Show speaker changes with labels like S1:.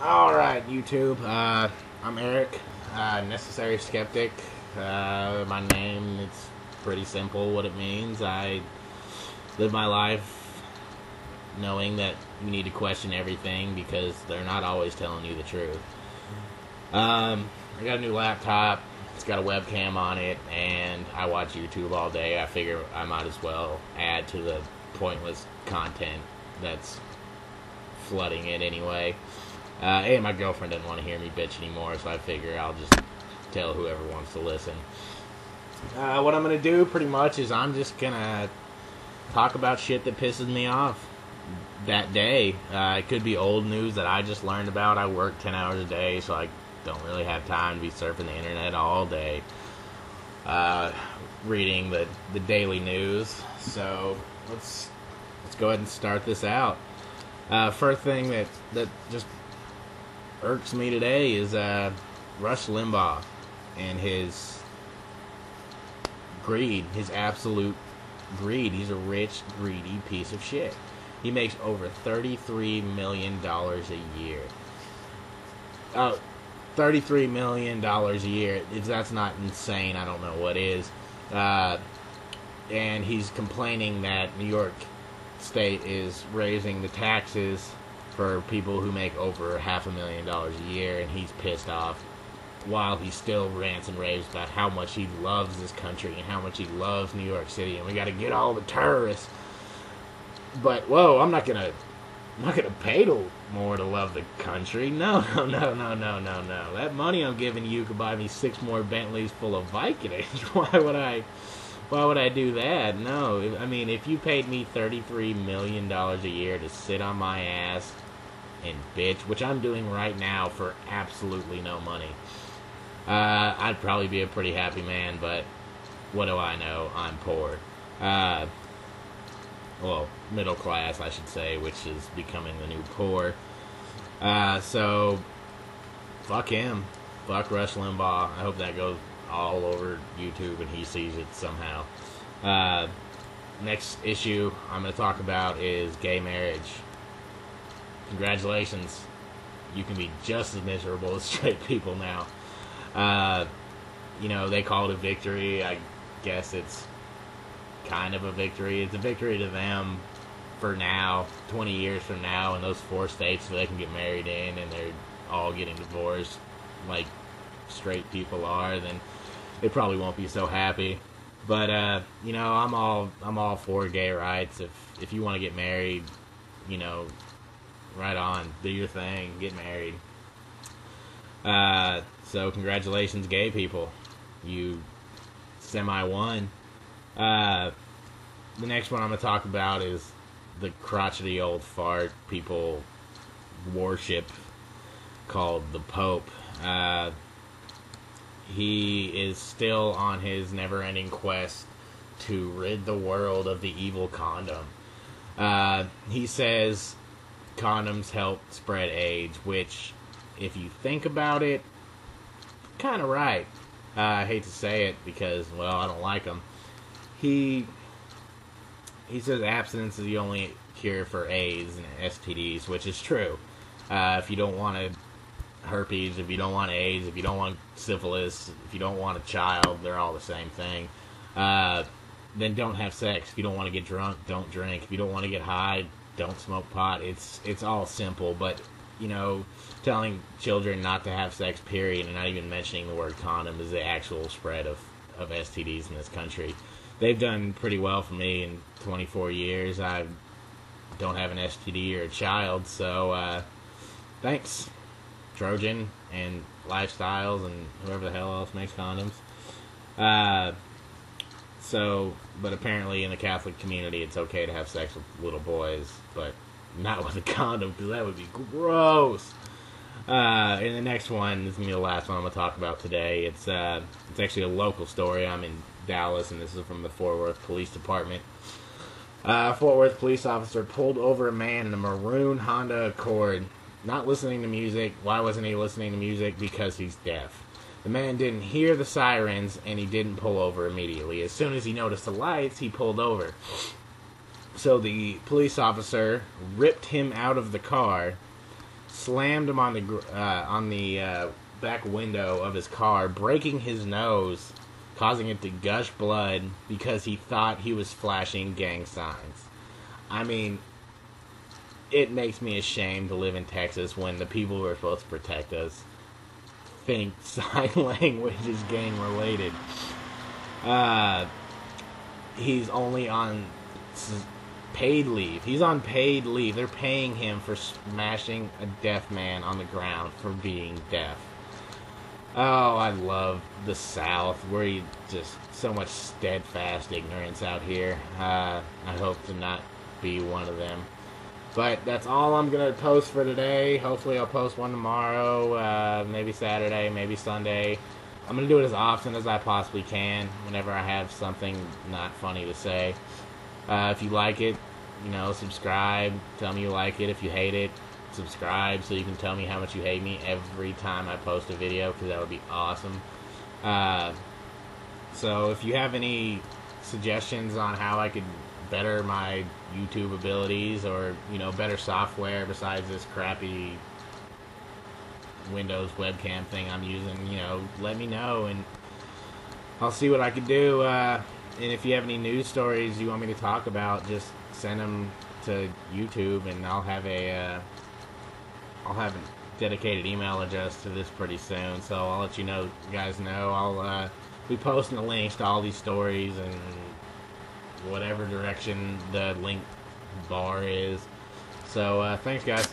S1: Alright, YouTube. I'm Eric, Necessary Skeptic. My name, it's pretty simple what it means. I live my life knowing that you need to question everything because they're not always telling you the truth. I got a new laptop. It's got a webcam on it, and I watch YouTube all day. I figure I might as well add to the pointless content that's flooding it anyway. And my girlfriend doesn't want to hear me bitch anymore, so I figure I'll just tell whoever wants to listen. What I'm going to do, pretty much, is I'm just going to talk about shit that pisses me off that day. It could be old news that I just learned about. I work 10 hours a day, so I don't really have time to be surfing the internet all day, reading the daily news. So let's go ahead and start this out. First thing that just irks me today is Rush Limbaugh and his greed, his absolute greed. He's a rich, greedy piece of shit. He makes over $33 million a year. $33 million a year. If that's not insane, I don't know what is. And he's complaining that New York State is raising the taxes for people who make over $500,000 a year, and he's pissed off while he still rants and raves about how much he loves this country and how much he loves New York City, and we got to get all the terrorists. But whoa, I'm not gonna pay more to love the country. No. That money I'm giving you could buy me 6 more Bentleys full of Vicodin. Why would I do that? No, I mean, if you paid me $33 million a year to sit on my ass and bitch, which I'm doing right now for absolutely no money, I'd probably be a pretty happy man, but what do I know? I'm poor. Well, middle class, I should say, which is becoming the new poor. So, fuck him. Fuck Rush Limbaugh. I hope that goes all over YouTube and he sees it somehow. Next issue I'm going to talk about is gay marriage. Congratulations. You can be just as miserable as straight people now. They call it a victory. I guess it's kind of a victory. It's a victory to them for now, 20 years from now, in those 4 states where they can get married in and they're all getting divorced like straight people are, then they probably won't be so happy. But I'm all for gay rights. If you want to get married, right on, do your thing, get married. So congratulations, gay people, you semi-won. The next one I'm going to talk about is the crotchety old fart people worship called the Pope. He is still on his never-ending quest to rid the world of the evil condom. He says condoms help spread AIDS, which, if you think about it, kind of right. I hate to say it because, well, I don't like them. He says abstinence is the only cure for AIDS and STDs, which is true. If you don't want herpes, if you don't want AIDS, if you don't want syphilis, if you don't want a child, they're all the same thing. Then don't have sex. If you don't want to get drunk, don't drink. If you don't want to get high, don't smoke pot. It's all simple, but telling children not to have sex, period, and not even mentioning the word condom is the actual spread of STDs in this country. They've done pretty well for me in 24 years. I don't have an STD or a child, so thanks, Trojan and Lifestyles and whoever the hell else makes condoms. But apparently in the Catholic community it's okay to have sex with little boys, but not with a condom, because that would be gross. And the next one, this is going to be the last one I'm going to talk about today. It's actually a local story. I'm in Dallas, and this is from the Fort Worth Police Department. Fort Worth police officer pulled over a man in a maroon Honda Accord, not listening to music. Why wasn't he listening to music? Because he's deaf. The man didn't hear the sirens, and he didn't pull over immediately. As soon as he noticed the lights, he pulled over. So the police officer ripped him out of the car, slammed him on the back window of his car, breaking his nose, causing it to gush blood because he thought he was flashing gang signs. I mean, it makes me ashamed to live in Texas when the people who are supposed to protect us think sign language is gang related. He's only on paid leave. He's on paid leave. They're paying him for smashing a deaf man on the ground for being deaf. Oh, I love the South, where you just so much steadfast ignorance out here. I hope to not be one of them. But that's all I'm going to post for today. Hopefully I'll post one tomorrow, maybe Saturday, maybe Sunday. I'm going to do it as often as I possibly can whenever I have something not funny to say. If you like it, subscribe. Tell me you like it. If you hate it, subscribe so you can tell me how much you hate me every time I post a video, because that would be awesome. So if you have any suggestions on how I could better my YouTube abilities, or better software besides this crappy Windows webcam thing I'm using, let me know and I'll see what I can do. And if you have any news stories you want me to talk about, just send them to YouTube and I'll have a dedicated email address to this pretty soon, so I'll let you guys know. I'll be posting the links to all these stories and whatever direction the link bar is. So thanks guys.